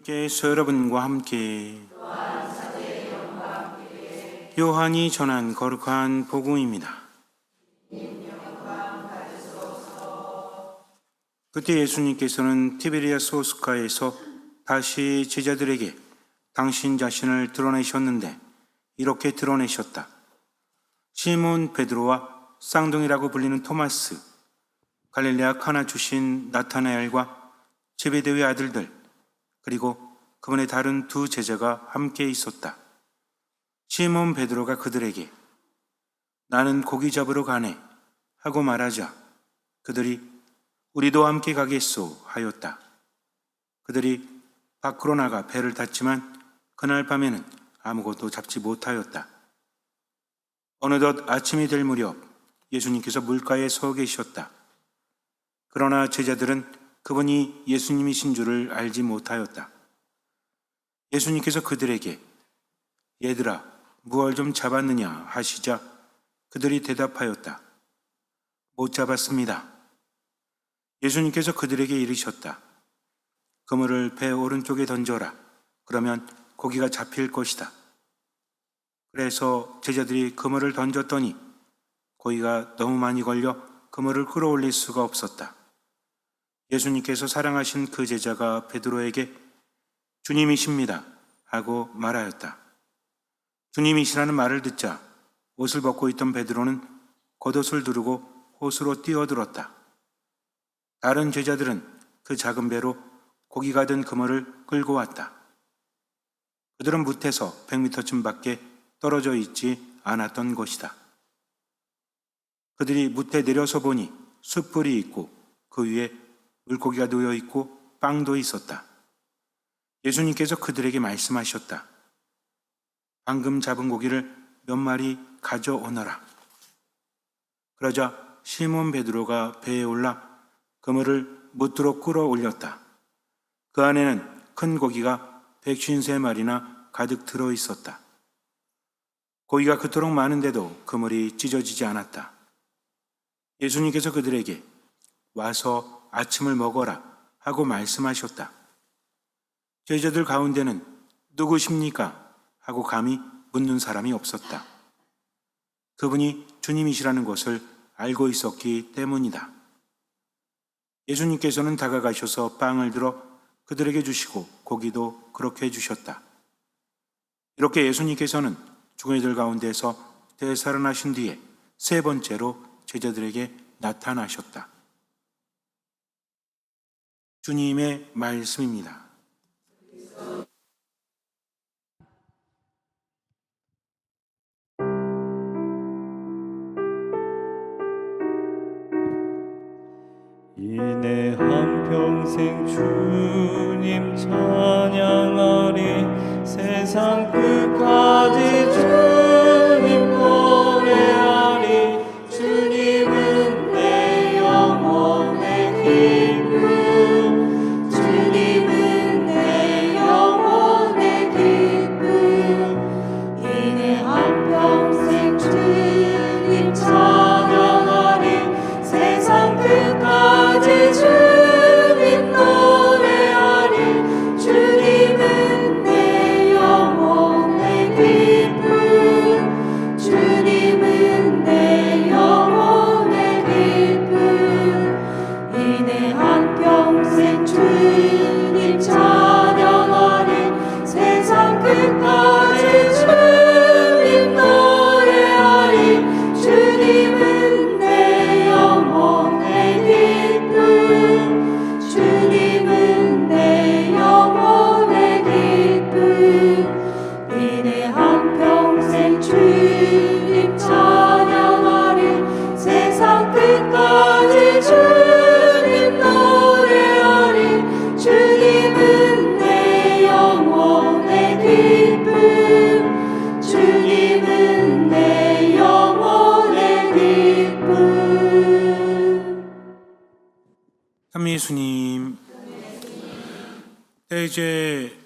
주님께서 여러분과 함께 요한이 전한 거룩한 복음입니다. 그때 예수님께서는 티베리아스 호숫가에서 다시 제자들에게 당신 자신을 드러내셨는데 이렇게 드러내셨다. 시몬 베드로와 쌍둥이라고 불리는 토마스, 갈릴레아 카나 출신 나타나엘과 제베데의 아들들, 그리고 그분의 다른 두 제자가 함께 있었다. 시몬 베드로가 그들에게 나는 고기 잡으러 가네 하고 말하자 그들이 우리도 함께 가겠소 하였다. 그들이 밖으로 나가 배를 탔지만 그날 밤에는 아무것도 잡지 못하였다. 어느덧 아침이 될 무렵 예수님께서 물가에 서 계셨다. 그러나 제자들은 그분이 예수님이신 줄을 알지 못하였다. 예수님께서 그들에게 얘들아 무얼 좀 잡았느냐 하시자 그들이 대답하였다. 못 잡았습니다. 예수님께서 그들에게 이르셨다. 그물을 배 오른쪽에 던져라. 그러면 고기가 잡힐 것이다. 그래서 제자들이 그물을 던졌더니 고기가 너무 많이 걸려 그물을 끌어올릴 수가 없었다. 예수님께서 사랑하신 그 제자가 베드로에게 주님이십니다 하고 말하였다. 주님이시라는 말을 듣자 옷을 벗고 있던 베드로는 겉옷을 두르고 호수로 뛰어들었다. 다른 제자들은 그 작은 배로 고기가 든 그물을 끌고 왔다. 그들은 무태서 100m쯤 밖에 떨어져 있지 않았던 것이다. 그들이 무태 내려서 보니 숯불이 있고 그 위에 물고기가 놓여 있고 빵도 있었다. 예수님께서 그들에게 말씀하셨다. 방금 잡은 고기를 몇 마리 가져오너라. 그러자 시몬 베드로가 배에 올라 그물을 무트로 끌어올렸다. 그 안에는 큰 고기가 153마리나 가득 들어 있었다. 고기가 그토록 많은데도 그물이 찢어지지 않았다. 예수님께서 그들에게 와서 아침을 먹어라 하고 말씀하셨다. 제자들 가운데는 누구십니까? 하고 감히 묻는 사람이 없었다. 그분이 주님이시라는 것을 알고 있었기 때문이다. 예수님께서는 다가가셔서 빵을 들어 그들에게 주시고 고기도 그렇게 해주셨다. 이렇게 예수님께서는 죽은 이들 가운데서 되살아나신 뒤에 세 번째로 제자들에게 나타나셨다. 주님의 말씀입니다. 이내 한평생 주님 찬양하리 세상 끝까지 주님 노래하리 주님은 내 영혼의 기쁨 주님은 내 영혼의 기쁨 이내 한평생 주님 찬양하리 세상 끝까지 주님 노래하리 주님은 내 영혼의 기쁨 주님은 내 영혼의 기쁨 이내 한평생 주님 찬양하리 세상 끝까지 주님 노래하리 주님은 내 영혼의 기쁨 주님은 내 영혼의 기쁨 이내 한평생 주님 찬양하리 세상 끝까지 주님 노래하리 주님은 내 영혼의 기쁨 주님은 내 영혼의 기쁨. 삼위예수님, 이제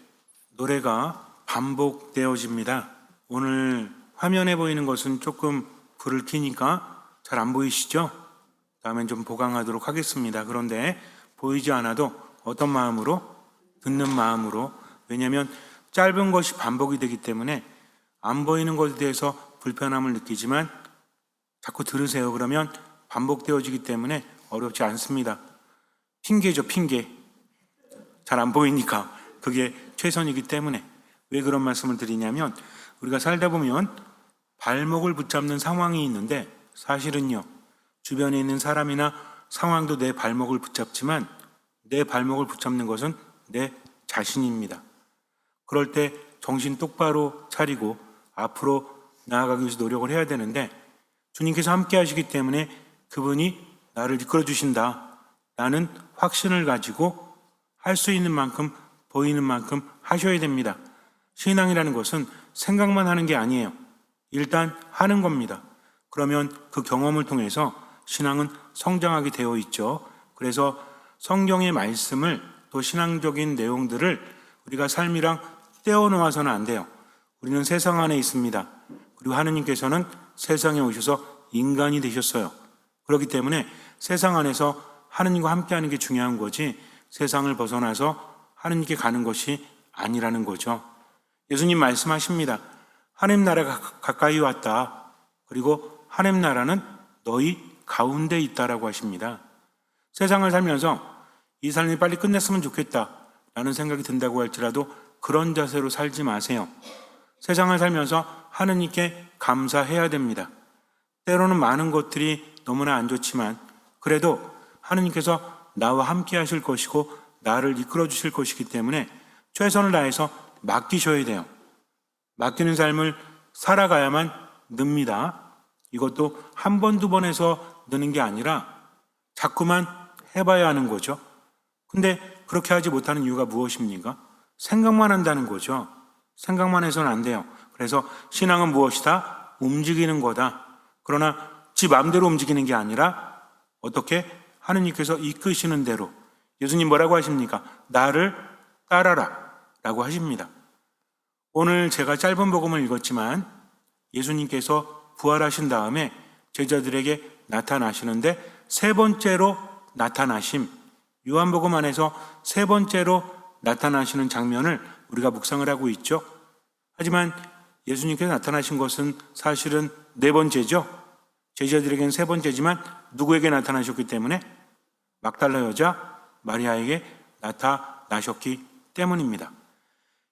노래가 반복되어집니다. 오늘 화면에 보이는 것은 조금 불을 켜니까 잘 안 보이시죠? 다음엔 좀 보강하도록 하겠습니다. 그런데 보이지 않아도 어떤 마음으로? 듣는 마음으로 왜냐하면 짧은 것이 반복이 되기 때문에 안 보이는 것에 대해서 불편함을 느끼지만 자꾸 들으세요. 그러면 반복되어지기 때문에 어렵지 않습니다. 핑계죠, 핑계. 잘 안 보이니까 그게 최선이기 때문에. 왜 그런 말씀을 드리냐면 우리가 살다 보면 발목을 붙잡는 상황이 있는데 사실은요, 주변에 있는 사람이나 상황도 내 발목을 붙잡지만 내 발목을 붙잡는 것은 내 자신입니다. 그럴 때 정신 똑바로 차리고 앞으로 나아가기 위해서 노력을 해야 되는데 주님께서 함께 하시기 때문에 그분이 나를 이끌어 주신다 라는 확신을 가지고 할 수 있는 만큼 보이는 만큼 하셔야 됩니다. 신앙이라는 것은 생각만 하는 게 아니에요. 일단 하는 겁니다. 그러면 그 경험을 통해서 신앙은 성장하게 되어 있죠. 그래서 성경의 말씀을 또 신앙적인 내용들을 우리가 삶이랑 떼어놓아서는 안 돼요. 우리는 세상 안에 있습니다. 그리고 하느님께서는 세상에 오셔서 인간이 되셨어요. 그렇기 때문에 세상 안에서 하느님과 함께하는 게 중요한 거지 세상을 벗어나서 하느님께 가는 것이 아니라는 거죠. 예수님 말씀하십니다. 하느님 나라가 가까이 왔다. 그리고 하느님 나라는 너희 가운데 있다라고 하십니다. 세상을 살면서 이 삶이 빨리 끝냈으면 좋겠다 라는 생각이 든다고 할지라도 그런 자세로 살지 마세요. 세상을 살면서 하느님께 감사해야 됩니다. 때로는 많은 것들이 너무나 안 좋지만 그래도 하느님께서 나와 함께 하실 것이고 나를 이끌어 주실 것이기 때문에 최선을 다해서 맡기셔야 돼요. 맡기는 삶을 살아가야만 늡니다. 이것도 한 번, 두 번 해서 느는 게 아니라 자꾸만 해봐야 하는 거죠. 근데 그렇게 하지 못하는 이유가 무엇입니까? 생각만 한다는 거죠. 생각만 해서는 안 돼요. 그래서 신앙은 무엇이다? 움직이는 거다. 그러나 지 마음대로 움직이는 게 아니라 어떻게? 하느님께서 이끄시는 대로. 예수님 뭐라고 하십니까? 나를 따라라 라고 하십니다. 오늘 제가 짧은 복음을 읽었지만 예수님께서 부활하신 다음에 제자들에게 나타나시는데 세 번째로 나타나심, 요한복음 안에서 세 번째로 나타나시는 장면을 우리가 묵상을 하고 있죠. 하지만 예수님께서 나타나신 것은 사실은 네 번째죠. 제자들에게는 세 번째지만 누구에게 나타나셨기 때문에? 막달라 여자 마리아에게 나타나셨기 때문입니다.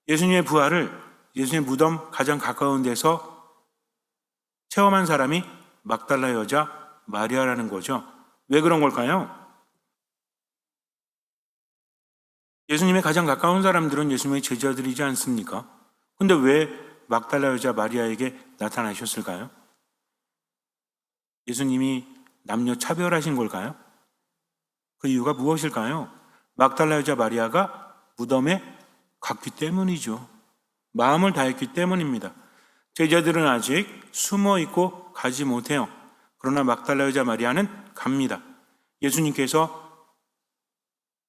예수님의 부활을 예수님의 무덤 가장 가까운 데서 체험한 사람이 막달라 여자 마리아라는 거죠. 왜 그런 걸까요? 예수님의 가장 가까운 사람들은 예수님의 제자들이지 않습니까? 근데 왜 막달라 여자 마리아에게 나타나셨을까요? 예수님이 남녀 차별하신 걸까요? 그 이유가 무엇일까요? 막달라 여자 마리아가 무덤에 갔기 때문이죠. 마음을 다했기 때문입니다. 제자들은 아직 숨어 있고 가지 못해요. 그러나 막달라 여자 마리아는 갑니다. 예수님께서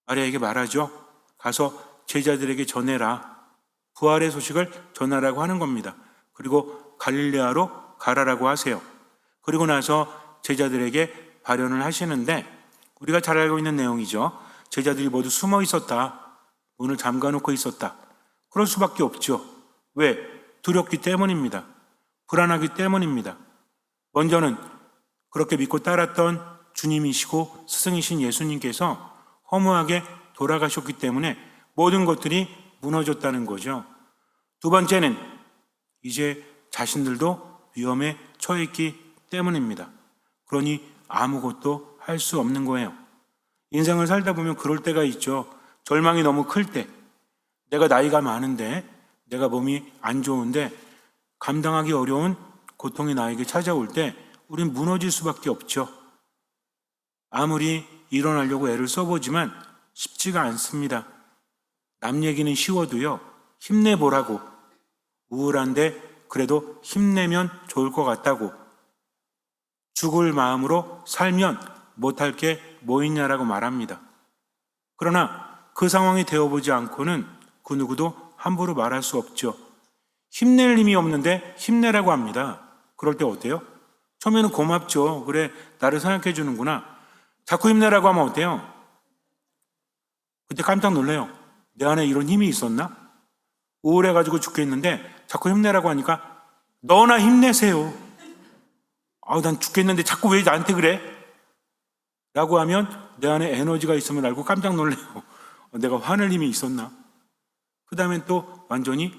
마리아에게 말하죠. 가서 제자들에게 전해라. 부활의 소식을 전하라고 하는 겁니다. 그리고 갈릴레아로 가라라고 하세요. 그리고 나서 제자들에게 발언을 하시는데 우리가 잘 알고 있는 내용이죠. 제자들이 모두 숨어 있었다. 문을 잠가놓고 있었다. 그럴 수밖에 없죠. 왜? 두렵기 때문입니다. 불안하기 때문입니다. 먼저는 그렇게 믿고 따랐던 주님이시고 스승이신 예수님께서 허무하게 돌아가셨기 때문에 모든 것들이 무너졌다는 거죠. 두 번째는 이제 자신들도 위험에 처했기 때문입니다. 그러니 아무것도 할 수 없는 거예요. 인생을 살다 보면 그럴 때가 있죠. 절망이 너무 클 때, 내가 나이가 많은데, 내가 몸이 안 좋은데 감당하기 어려운 고통이 나에게 찾아올 때 우린 무너질 수밖에 없죠. 아무리 일어나려고 애를 써보지만 쉽지가 않습니다. 남 얘기는 쉬워도요, 힘내보라고, 우울한데 그래도 힘내면 좋을 것 같다고, 죽을 마음으로 살면 못할 게 뭐 있냐라고 말합니다. 그러나 그 상황이 되어보지 않고는 그 누구도 함부로 말할 수 없죠. 힘낼 힘이 없는데 힘내라고 합니다. 그럴 때 어때요? 처음에는 고맙죠. 그래, 나를 생각해 주는구나. 자꾸 힘내라고 하면 어때요? 그때 깜짝 놀래요. 내 안에 이런 힘이 있었나? 우울해가지고 죽겠는데 자꾸 힘내라고 하니까 너나 힘내세요. 난 죽겠는데 자꾸 왜 나한테 그래? 라고 하면 내 안에 에너지가 있음을 알고 깜짝 놀래요. 내가 화낼 힘이 있었나? 그 다음엔 또 완전히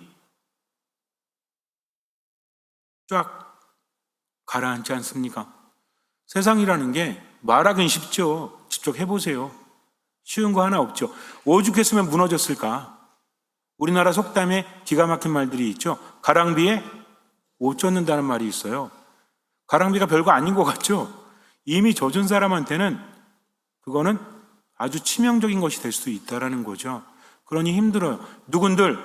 쫙 가라앉지 않습니까? 세상이라는 게 말하긴 쉽죠. 직접 해보세요. 쉬운 거 하나 없죠. 오죽했으면 무너졌을까? 우리나라 속담에 기가 막힌 말들이 있죠. 가랑비에 옷 젖는다는 말이 있어요. 가랑비가 별거 아닌 것 같죠? 이미 젖은 사람한테는 그거는 아주 치명적인 것이 될 수도 있다는 거죠. 그러니 힘들어요. 누군들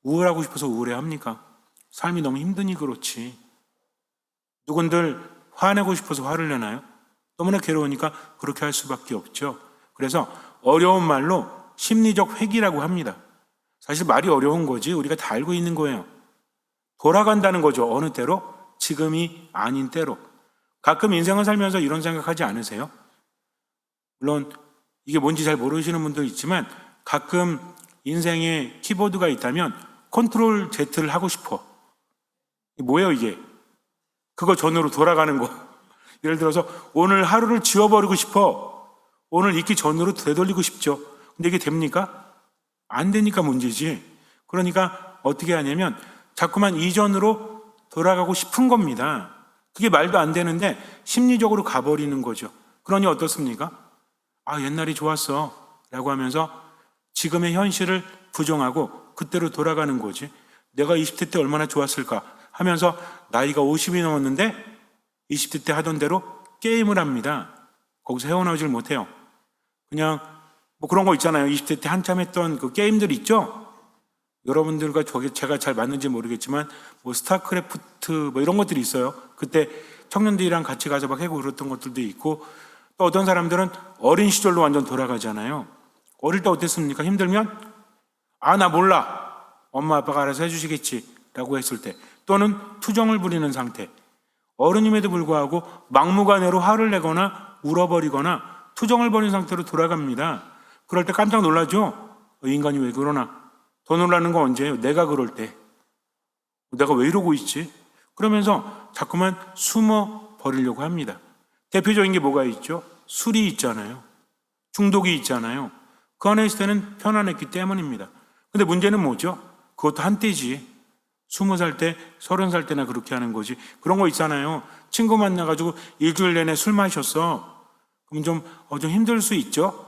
우울하고 싶어서 우울해합니까? 삶이 너무 힘드니 그렇지. 누군들 화내고 싶어서 화를 내나요? 너무나 괴로우니까 그렇게 할 수밖에 없죠. 그래서 어려운 말로 심리적 회귀라고 합니다. 사실 말이 어려운 거지 우리가 다 알고 있는 거예요. 돌아간다는 거죠. 어느 때로? 지금이 아닌 때로. 가끔 인생을 살면서 이런 생각하지 않으세요? 물론 이게 뭔지 잘 모르시는 분도 있지만 가끔 인생에 키보드가 있다면 컨트롤 Z를 하고 싶어. 뭐예요 이게? 그거 전으로 돌아가는 거. 예를 들어서 오늘 하루를 지워버리고 싶어. 오늘 있기 전으로 되돌리고 싶죠. 근데 이게 됩니까? 안 되니까 문제지. 그러니까 어떻게 하냐면 자꾸만 이전으로 돌아가고 싶은 겁니다. 그게 말도 안 되는데 심리적으로 가버리는 거죠. 그러니 어떻습니까? 옛날이 좋았어 라고 하면서 지금의 현실을 부정하고 그때로 돌아가는 거지. 내가 20대 때 얼마나 좋았을까 하면서 나이가 50이 넘었는데 20대 때 하던 대로 게임을 합니다. 거기서 헤어나오질 못해요. 그냥 뭐 그런 거 있잖아요. 20대 때 한참 했던 그 게임들 있죠? 여러분들과 제가 잘 맞는지 모르겠지만 뭐 스타크래프트 뭐 이런 것들이 있어요. 그때 청년들이랑 같이 가서 막 해고 그랬던 것들도 있고 또 어떤 사람들은 어린 시절로 완전 돌아가잖아요. 어릴 때 어땠습니까? 힘들면 나 몰라. 엄마 아빠가 알아서 해주시겠지 라고 했을 때 또는 투정을 부리는 상태. 어른임에도 불구하고 막무가내로 화를 내거나 울어버리거나 투정을 벌인 상태로 돌아갑니다. 그럴 때 깜짝 놀라죠? 인간이 왜 그러나? 더 놀라는 건 언제예요? 내가 그럴 때. 내가 왜 이러고 있지? 그러면서 자꾸만 숨어 버리려고 합니다. 대표적인 게 뭐가 있죠? 술이 있잖아요. 중독이 있잖아요. 그 안에 있을 때는 편안했기 때문입니다. 근데 문제는 뭐죠? 그것도 한때지. 20살 때, 30살 때나 그렇게 하는 거지. 그런 거 있잖아요. 친구 만나가지고 일주일 내내 술 마셨어. 그럼 좀 힘들 수 있죠?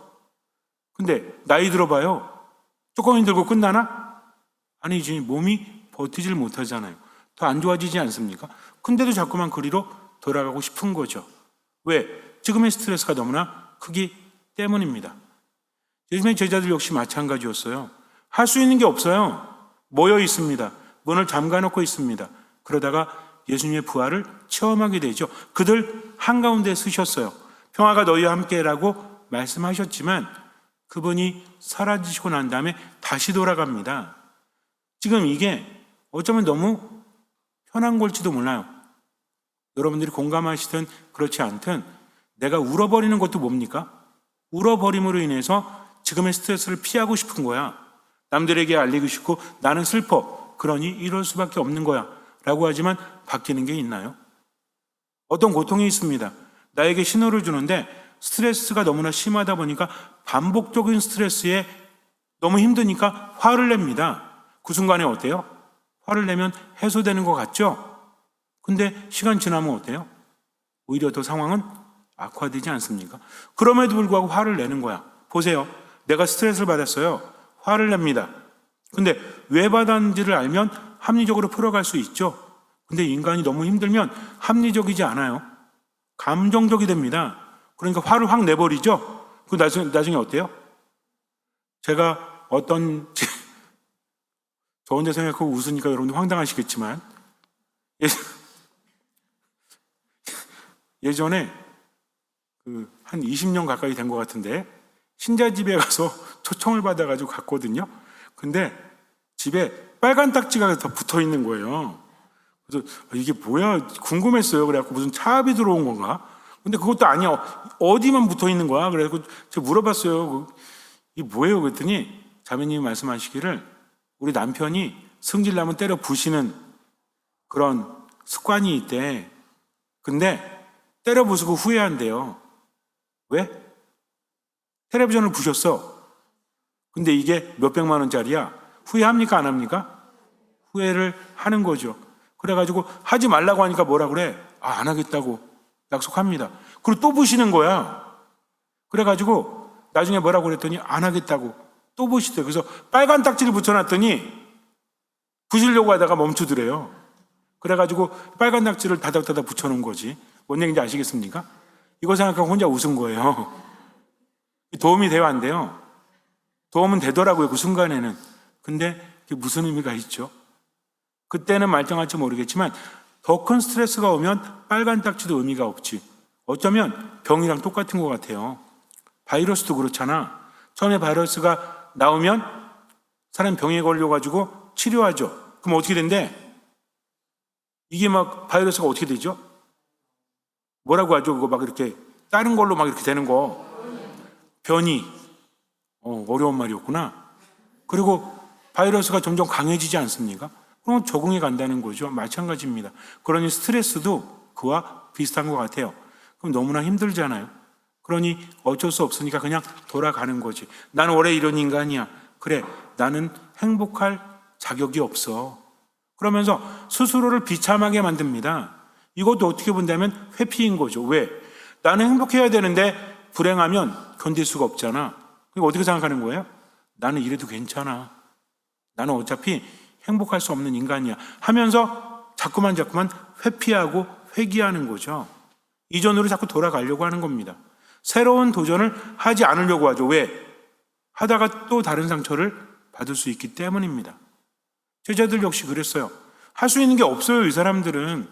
근데 나이 들어봐요. 조금 힘들고 끝나나? 아니지. 몸이 버티질 못하잖아요. 더 안 좋아지지 않습니까? 근데도 자꾸만 그리로 돌아가고 싶은 거죠. 왜? 지금의 스트레스가 너무나 크기 때문입니다. 요즘의 제자들 역시 마찬가지였어요. 할 수 있는 게 없어요. 모여 있습니다. 문을 잠가 놓고 있습니다. 그러다가 예수님의 부활을 체험하게 되죠. 그들 한가운데 쓰셨어요. 평화가 너희와 함께라고 말씀하셨지만 그분이 사라지시고 난 다음에 다시 돌아갑니다. 지금 이게 어쩌면 너무 편한 걸지도 몰라요. 여러분들이 공감하시든 그렇지 않든 내가 울어버리는 것도 뭡니까? 울어버림으로 인해서 지금의 스트레스를 피하고 싶은 거야. 남들에게 알리고 싶고 나는 슬퍼. 그러니 이럴 수밖에 없는 거야. 라고 하지만 바뀌는 게 있나요? 어떤 고통이 있습니다. 나에게 신호를 주는데 스트레스가 너무나 심하다 보니까 반복적인 스트레스에 너무 힘드니까 화를 냅니다. 그 순간에 어때요? 화를 내면 해소되는 것 같죠? 근데 시간 지나면 어때요? 오히려 더 상황은 악화되지 않습니까? 그럼에도 불구하고 화를 내는 거야. 보세요. 내가 스트레스를 받았어요. 화를 냅니다. 근데 왜 받았는지를 알면 합리적으로 풀어갈 수 있죠. 근데 인간이 너무 힘들면 합리적이지 않아요. 감정적이 됩니다. 그러니까 화를 확 내버리죠. 그 나중에 어때요? 제가 저 혼자 생각하고 웃으니까 여러분들 황당하시겠지만 예전에 한 20년 가까이 된 것 같은데 신자 집에 가서 초청을 받아가지고 갔거든요. 근데 집에 빨간 딱지가 더 붙어 있는 거예요. 그래서 이게 뭐야 궁금했어요. 그래갖고 무슨 차압이 들어온 건가? 근데 그것도 아니야. 어디만 붙어 있는 거야? 그래서 제가 물어봤어요. 이게 뭐예요? 그랬더니 자매님이 말씀하시기를 우리 남편이 승질나면 때려 부시는 그런 습관이 있대. 근데 때려 부수고 후회한대요. 왜? 텔레비전을 부셨어. 근데 이게 몇백만 원짜리야. 후회합니까? 안 합니까? 후회를 하는 거죠. 그래가지고 하지 말라고 하니까 뭐라 그래? 안 하겠다고 약속합니다. 그리고 또 부시는 거야. 그래가지고 나중에 뭐라고 그랬더니 안 하겠다고 또 부시대요. 그래서 빨간 딱지를 붙여놨더니 부시려고 하다가 멈추더래요. 그래가지고 빨간 딱지를 다닥다닥 붙여놓은 거지. 뭔 얘기인지 아시겠습니까? 이거 생각하고 혼자 웃은 거예요. 도움이 돼요, 안 돼요? 도움은 되더라고요, 그 순간에는. 근데 그게 무슨 의미가 있죠? 그때는 말짱할지 모르겠지만 더 큰 스트레스가 오면 빨간 딱지도 의미가 없지. 어쩌면 병이랑 똑같은 것 같아요. 바이러스도 그렇잖아. 처음에 바이러스가 나오면 사람 병에 걸려가지고 치료하죠. 그럼 어떻게 된대? 이게 막 바이러스가 어떻게 되죠? 뭐라고 하죠? 그거 막 이렇게 다른 걸로 막 이렇게 되는 거. 변이. 어려운 말이었구나. 그리고 바이러스가 점점 강해지지 않습니까? 그럼 적응이 간다는 거죠. 마찬가지입니다. 그러니 스트레스도 그와 비슷한 것 같아요. 그럼 너무나 힘들잖아요. 그러니 어쩔 수 없으니까 그냥 돌아가는 거지. 나는 원래 이런 인간이야. 그래, 나는 행복할 자격이 없어. 그러면서 스스로를 비참하게 만듭니다. 이것도 어떻게 본다면 회피인 거죠. 왜? 나는 행복해야 되는데 불행하면 견딜 수가 없잖아. 그러니까 어떻게 생각하는 거예요? 나는 이래도 괜찮아. 나는 어차피 행복할 수 없는 인간이야 하면서 자꾸만 회피하고 회귀하는 거죠. 이전으로 자꾸 돌아가려고 하는 겁니다. 새로운 도전을 하지 않으려고 하죠. 왜? 하다가 또 다른 상처를 받을 수 있기 때문입니다. 제자들 역시 그랬어요. 할 수 있는 게 없어요, 이 사람들은.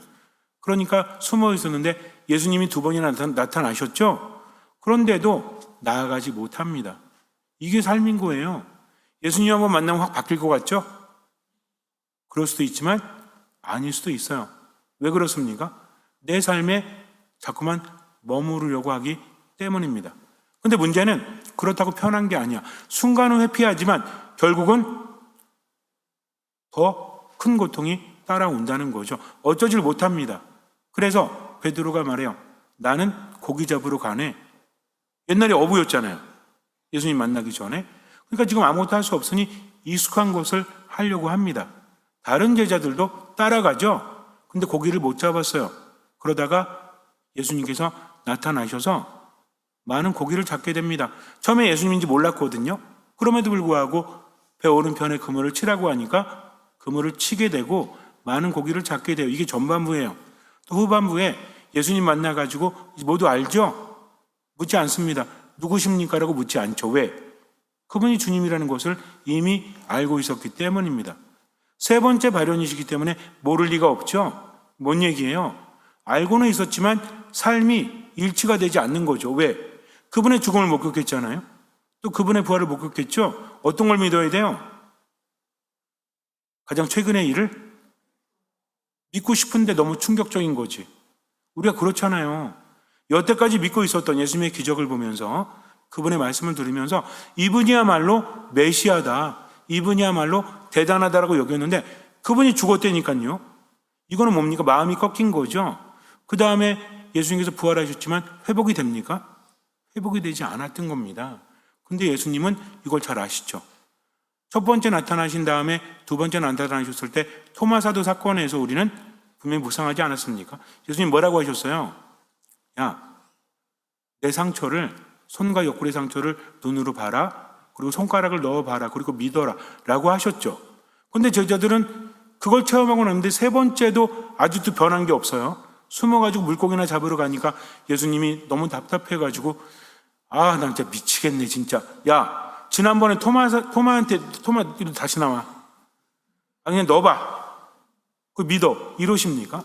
그러니까 숨어 있었는데 예수님이 2번이나 나타나셨죠? 그런데도 나아가지 못합니다. 이게 삶인 거예요. 예수님 한번 만나면 확 바뀔 것 같죠? 그럴 수도 있지만 아닐 수도 있어요. 왜 그렇습니까? 내 삶에 자꾸만 머무르려고 하기 때문입니다. 근데 문제는 그렇다고 편한 게 아니야. 순간은 회피하지만 결국은 더 큰 고통이 따라온다는 거죠. 어쩌지를 못합니다. 그래서 베드로가 말해요. 나는 고기 잡으러 가네. 옛날에 어부였잖아요. 예수님 만나기 전에. 그러니까 지금 아무것도 할 수 없으니 익숙한 것을 하려고 합니다. 다른 제자들도 따라가죠. 근데 고기를 못 잡았어요. 그러다가 예수님께서 나타나셔서 많은 고기를 잡게 됩니다. 처음에 예수님인지 몰랐거든요. 그럼에도 불구하고 배 오른편에 그물을 치라고 하니까 그물을 치게 되고 많은 고기를 잡게 돼요. 이게 전반부예요. 또 후반부에 예수님 만나가지고 모두 알죠? 묻지 않습니다. 누구십니까? 라고 묻지 않죠. 왜? 그분이 주님이라는 것을 이미 알고 있었기 때문입니다. 세 번째 발현이시기 때문에 모를 리가 없죠. 뭔 얘기예요? 알고는 있었지만 삶이 일치가 되지 않는 거죠. 왜? 그분의 죽음을 못 겪겠잖아요. 또 그분의 부활을 못 겪겠죠. 어떤 걸 믿어야 돼요? 가장 최근의 일을 믿고 싶은데 너무 충격적인 거지. 우리가 그렇잖아요. 여태까지 믿고 있었던 예수님의 기적을 보면서 그분의 말씀을 들으면서 이분이야말로 메시아다. 이분이야말로 대단하다라고 여겼는데 그분이 죽었다니까요. 이거는 뭡니까? 마음이 꺾인 거죠. 그 다음에 예수님께서 부활하셨지만 회복이 됩니까? 회복이 되지 않았던 겁니다. 근데 예수님은 이걸 잘 아시죠. 첫 번째 나타나신 다음에 두 번째 나타나셨을 때 토마 사도 사건에서 우리는 분명히 묵상하지 않았습니까? 예수님 뭐라고 하셨어요? 야, 내 상처를, 손과 옆구리 상처를 눈으로 봐라. 그리고 손가락을 넣어봐라. 그리고 믿어라. 라고 하셨죠. 근데 제자들은 그걸 체험하고 났는데 세 번째도 아직도 변한 게 없어요. 숨어가지고 물고기나 잡으러 가니까 예수님이 너무 답답해가지고 나 진짜 미치겠네 진짜. 야, 지난번에 토마한테 다시 나와. 그냥 넣어봐. 그 믿어. 이러십니까?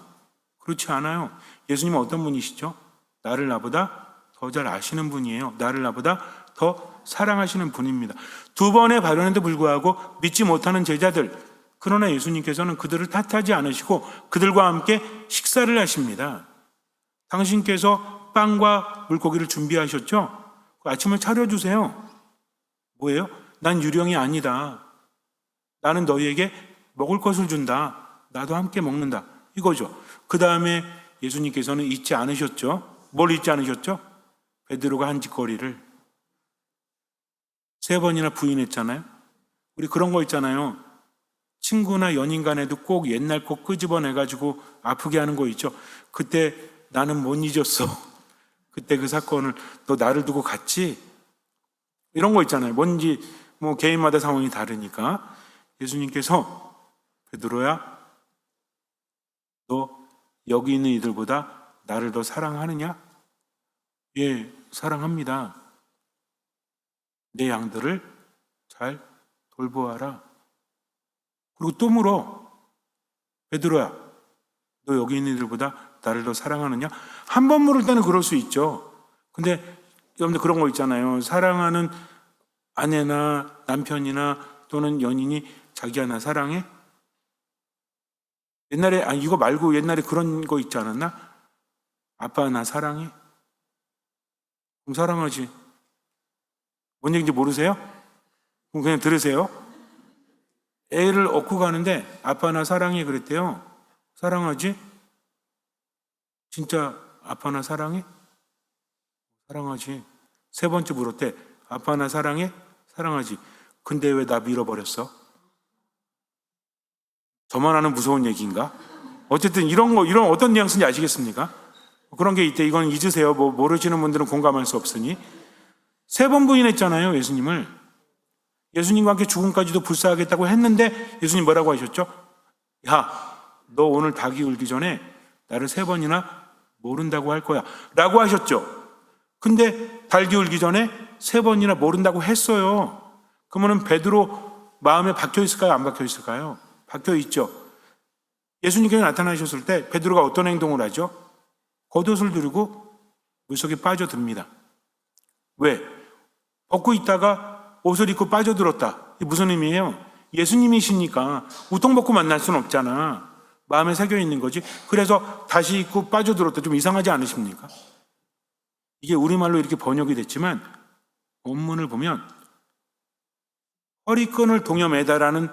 그렇지 않아요. 예수님은 어떤 분이시죠? 나를 나보다 더 잘 아시는 분이에요. 나를 나보다 더 사랑하시는 분입니다. 2번의 발언에도 불구하고 믿지 못하는 제자들, 그러나 예수님께서는 그들을 탓하지 않으시고 그들과 함께 식사를 하십니다. 당신께서 빵과 물고기를 준비하셨죠? 아침을 차려주세요. 뭐예요? 난 유령이 아니다. 나는 너희에게 먹을 것을 준다. 나도 함께 먹는다. 이거죠. 그 다음에 예수님께서는 잊지 않으셨죠. 뭘 잊지 않으셨죠? 베드로가 한 짓거리를 3번이나 부인했잖아요. 우리 그런 거 있잖아요. 친구나 연인 간에도 꼭 옛날 거 끄집어내가지고 아프게 하는 거 있죠. 그때 나는 못 잊었어. 그때 그 사건을 너 나를 두고 갔지? 이런 거 있잖아요. 뭔지 뭐 개인마다 상황이 다르니까 예수님께서 베드로야, 너 여기 있는 이들보다 나를 더 사랑하느냐? 예, 사랑합니다. 내 양들을 잘 돌보아라. 그리고 또 물어. 베드로야, 너 여기 있는 이들보다 나를 더 사랑하느냐? 한 번 물을 때는 그럴 수 있죠. 근데 여러분들 그런 거 있잖아요. 사랑하는 아내나 남편이나 또는 연인이 자기야 나 사랑해? 옛날에 이거 말고 옛날에 그런 거 있지 않았나? 아빠 나 사랑해? 그럼 사랑하지. 뭔 얘기인지 모르세요? 그럼 그냥 들으세요. 애를 얻고 가는데 아빠 나 사랑해 그랬대요. 사랑하지? 진짜 아빠 나 사랑해? 사랑하지. 3번째 물었대. 아빠 나 사랑해? 사랑하지. 근데 왜 나 밀어버렸어? 저만 아는 무서운 얘기인가? 어쨌든 이런 어떤 뉘앙스인지 아시겠습니까? 그런 게 있대. 이건 잊으세요. 뭐 모르시는 분들은 공감할 수 없으니. 3번 부인했잖아요, 예수님을. 예수님과 함께 죽음까지도 불사하겠다고 했는데 예수님 뭐라고 하셨죠? 야, 너 오늘 닭이 울기 전에 나를 3번이나 모른다고 할 거야 라고 하셨죠. 근데 닭이 울기 전에 3번이나 모른다고 했어요. 그러면 베드로 마음에 박혀 있을까요? 안 박혀 있을까요? 박혀 있죠. 예수님께서 나타나셨을 때 베드로가 어떤 행동을 하죠? 겉옷을 두르고 물속에 빠져듭니다. 왜? 벗고 있다가 옷을 입고 빠져들었다. 이게 무슨 의미예요? 예수님이시니까 우통 벗고 만날 수는 없잖아. 마음에 새겨 있는 거지. 그래서 다시 입고 빠져들었다. 좀 이상하지 않으십니까? 이게 우리말로 이렇게 번역이 됐지만 본문을 보면 허리끈을 동여매다라는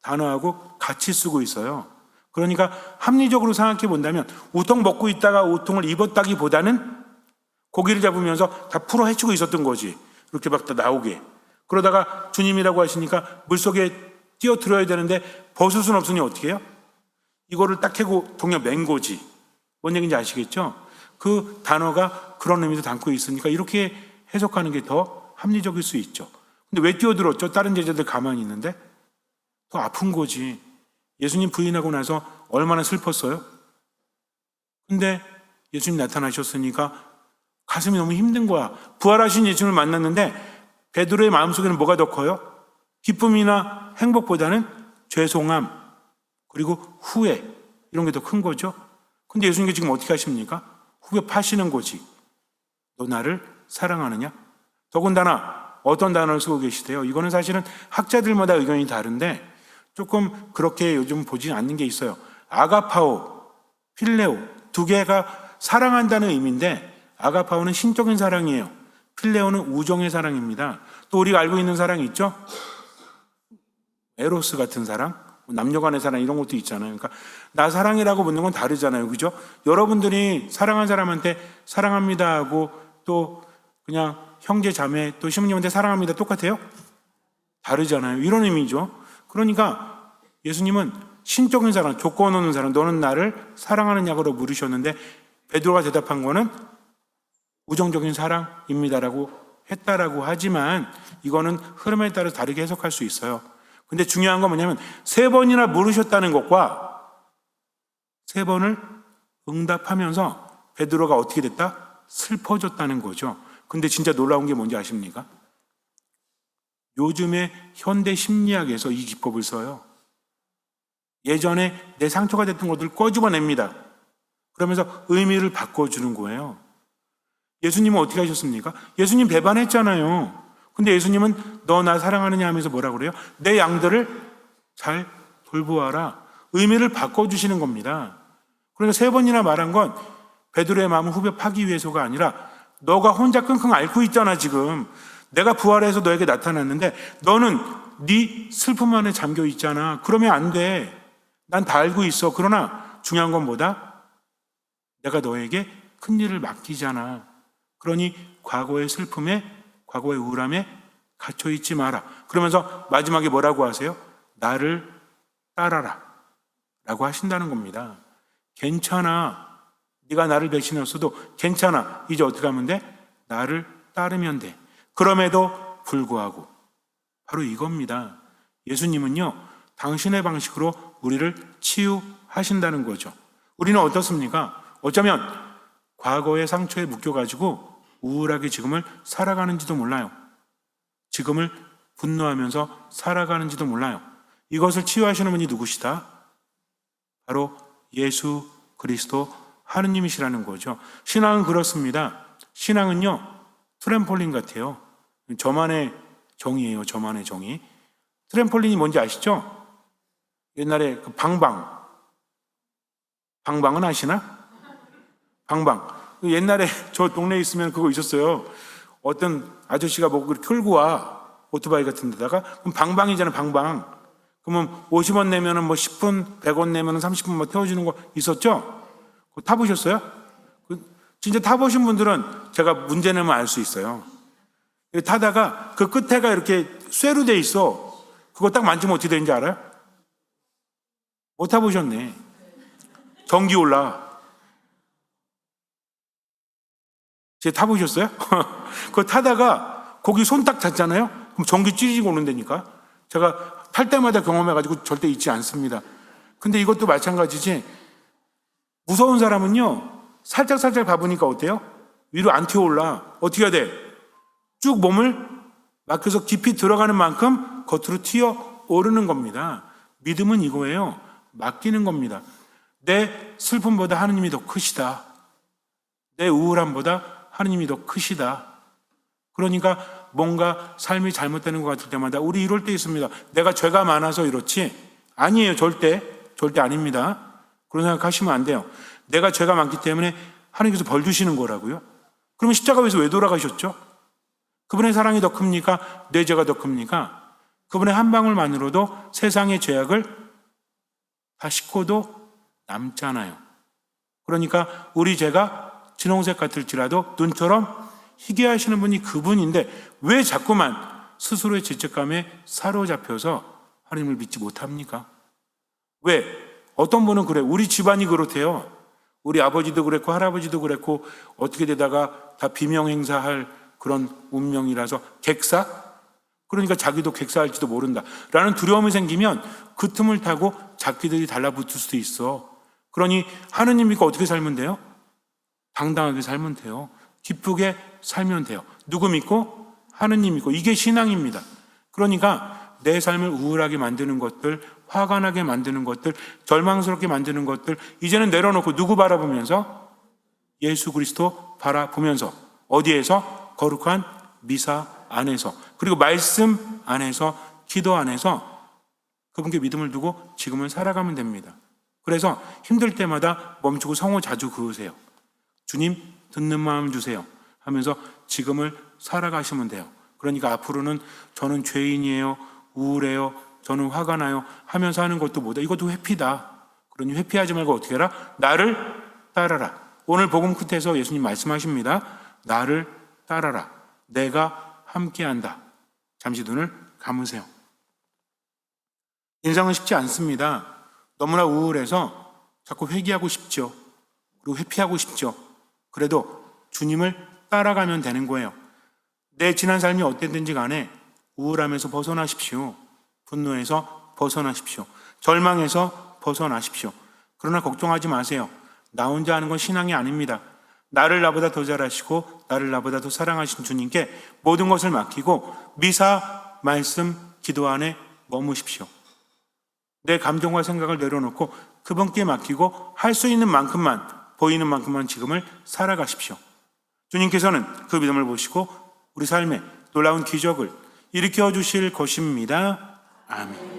단어하고 같이 쓰고 있어요. 그러니까 합리적으로 생각해 본다면 우통 벗고 있다가 우통을 입었다기보다는 고기를 잡으면서 다 풀어 헤치고 있었던 거지. 이렇게 막 다 나오게. 그러다가 주님이라고 하시니까 물속에 뛰어들어야 되는데 벗을 수는 없으니 어떻게 해요? 이거를 딱 해고 동여맨 거지. 뭔 얘기인지 아시겠죠? 그 단어가 그런 의미도 담고 있으니까 이렇게 해석하는 게 더 합리적일 수 있죠. 근데 왜 뛰어들었죠? 다른 제자들 가만히 있는데? 더 아픈 거지. 예수님 부인하고 나서 얼마나 슬펐어요? 근데 예수님 나타나셨으니까 가슴이 너무 힘든 거야. 부활하신 예수님을 만났는데 베드로의 마음속에는 뭐가 더 커요? 기쁨이나 행복보다는 죄송함 그리고 후회 이런 게 더 큰 거죠. 근데 예수님께 지금 어떻게 하십니까? 후벼 파시는 거지. 너 나를 사랑하느냐? 더군다나 어떤 단어를 쓰고 계시대요. 이거는 사실은 학자들마다 의견이 다른데 조금 그렇게 요즘 보지 않는 게 있어요. 아가파오, 필레오 두 개가 사랑한다는 의미인데 아가파오는 신적인 사랑이에요. 필레오는 우정의 사랑입니다. 또 우리가 알고 있는 사랑이 있죠? 에로스 같은 사랑, 남녀간의 사랑 이런 것도 있잖아요. 그러니까 나 사랑이라고 묻는 건 다르잖아요. 그죠? 여러분들이 사랑한 사람한테 사랑합니다 하고 또 그냥 형제 자매 또 시부님한테 사랑합니다 똑같아요? 다르잖아요. 이런 의미죠. 그러니까 예수님은 신적인 사랑, 조건 없는 사랑, 너는 나를 사랑하느냐고 물으셨는데 베드로가 대답한 거는 우정적인 사랑입니다라고 했다라고 하지만 이거는 흐름에 따라 다르게 해석할 수 있어요. 근데 중요한 건 뭐냐면 3번이나 물으셨다는 것과 3번을 응답하면서 베드로가 어떻게 됐다? 슬퍼졌다는 거죠. 근데 진짜 놀라운 게 뭔지 아십니까? 요즘에 현대 심리학에서 이 기법을 써요. 예전에 내 상처가 됐던 것들을 꺼집어냅니다. 그러면서 의미를 바꿔주는 거예요. 예수님은 어떻게 하셨습니까? 예수님 배반했잖아요. 근데 예수님은 너 나 사랑하느냐 하면서 뭐라 그래요? 내 양들을 잘 돌보아라. 의미를 바꿔주시는 겁니다. 그러니까 3번이나 말한 건 베드로의 마음을 후벼 파기 위해서가 아니라 너가 혼자 끙끙 앓고 있잖아 지금. 내가 부활해서 너에게 나타났는데 너는 네 슬픔 안에 잠겨 있잖아. 그러면 안 돼. 난 다 알고 있어. 그러나 중요한 건 뭐다? 내가 너에게 큰 일을 맡기잖아. 그러니 과거의 슬픔에, 과거의 우울함에 갇혀 있지 마라. 그러면서 마지막에 뭐라고 하세요? 나를 따라라 라고 하신다는 겁니다. 괜찮아. 네가 나를 배신했어도 괜찮아. 이제 어떻게 하면 돼? 나를 따르면 돼. 그럼에도 불구하고 바로 이겁니다. 예수님은요, 당신의 방식으로 우리를 치유하신다는 거죠. 우리는 어떻습니까? 어쩌면 과거의 상처에 묶여가지고 우울하게 지금을 살아가는지도 몰라요. 지금을 분노하면서 살아가는지도 몰라요. 이것을 치유하시는 분이 누구시다? 바로 예수 그리스도 하느님이시라는 거죠. 신앙은 그렇습니다. 신앙은요, 트램폴린 같아요. 저만의 정의예요. 저만의 정의. 트램폴린이 뭔지 아시죠? 옛날에 그 방방은 아시나? 방방. 옛날에 저 동네에 있으면 그거 있었어요. 어떤 아저씨가 뭐 끌고 와. 오토바이 같은 데다가. 그럼 방방이잖아, 방방. 그러면 50원 내면은 뭐 10분, 100원 내면은 30분 뭐 태워주는 거 있었죠? 그거 타보셨어요? 진짜 타보신 분들은 제가 문제 내면 알 수 있어요. 타다가 그 끝에가 이렇게 쇠로 돼 있어. 그거 딱 만지면 어떻게 되는지 알아요? 못 타보셨네. 전기 올라. 제 타보셨어요? 그거 타다가 거기 손 딱 닿잖아요? 그럼 전기 찌르고 오는다니까. 제가 탈 때마다 경험해가지고 절대 잊지 않습니다. 근데 이것도 마찬가지지. 무서운 사람은요, 살짝 밟으니까 어때요? 위로 안 튀어올라. 어떻게 해야 돼? 쭉 몸을 막혀서 깊이 들어가는 만큼 겉으로 튀어오르는 겁니다. 믿음은 이거예요. 맡기는 겁니다. 내 슬픔보다 하느님이 더 크시다. 내 우울함보다 하느님이 더 크시다. 그러니까 뭔가 삶이 잘못되는 것 같을 때마다 우리 이럴 때 있습니다. 내가 죄가 많아서 이렇지. 아니에요. 절대 아닙니다. 그런 생각하시면 안 돼요. 내가 죄가 많기 때문에 하나님께서 벌 주시는 거라고요. 그러면 십자가에서 왜 돌아가셨죠? 그분의 사랑이 더 큽니까? 내 죄가 더 큽니까? 그분의 한 방울만으로도 세상의 죄악을 다 씻고도 남잖아요. 그러니까 우리 죄가 진홍색 같을지라도 눈처럼 희게 하시는 분이 그분인데 왜 자꾸만 스스로의 죄책감에 사로잡혀서 하나님을 믿지 못합니까? 왜? 어떤 분은 그래. 우리 집안이 그렇대요. 우리 아버지도 그랬고 할아버지도 그랬고 어떻게 되다가 다 비명행사할 그런 운명이라서 객사? 그러니까 자기도 객사할지도 모른다 라는 두려움이 생기면 그 틈을 타고 자기들이 달라붙을 수도 있어. 그러니 하느님 믿고 어떻게 살면 돼요? 당당하게 살면 돼요. 기쁘게 살면 돼요. 누구 믿고? 하느님 믿고. 이게 신앙입니다. 그러니까 내 삶을 우울하게 만드는 것들, 화가 나게 만드는 것들, 절망스럽게 만드는 것들 이제는 내려놓고 누구 바라보면서? 예수 그리스도 바라보면서. 어디에서? 거룩한 미사 안에서, 그리고 말씀 안에서, 기도 안에서 그분께 믿음을 두고 지금을 살아가면 됩니다. 그래서 힘들 때마다 멈추고 성호 자주 그으세요. 주님 듣는 마음 주세요 하면서 지금을 살아가시면 돼요. 그러니까 앞으로는 저는 죄인이에요, 우울해요, 저는 화가 나요 하면서 하는 것도 뭐다? 이것도 회피다. 그러니 회피하지 말고 어떻게 해라? 나를 따라라. 오늘 복음 끝에서 예수님 말씀하십니다. 나를 따라라. 내가 함께한다. 잠시 눈을 감으세요. 인생은 쉽지 않습니다. 너무나 우울해서 자꾸 회귀하고 싶죠. 그리고 회피하고 싶죠. 그래도 주님을 따라가면 되는 거예요. 내 지난 삶이 어땠든지 간에 우울함에서 벗어나십시오. 분노에서 벗어나십시오. 절망에서 벗어나십시오. 그러나 걱정하지 마세요. 나 혼자 하는 건 신앙이 아닙니다. 나를 나보다 더 잘하시고 나를 나보다 더 사랑하신 주님께 모든 것을 맡기고 미사, 말씀, 기도 안에 머무십시오. 내 감정과 생각을 내려놓고 그분께 맡기고 할 수 있는 만큼만, 보이는 만큼만 지금을 살아가십시오. 주님께서는 그 믿음을 보시고 우리 삶에 놀라운 기적을 일으켜 주실 것입니다. 아멘.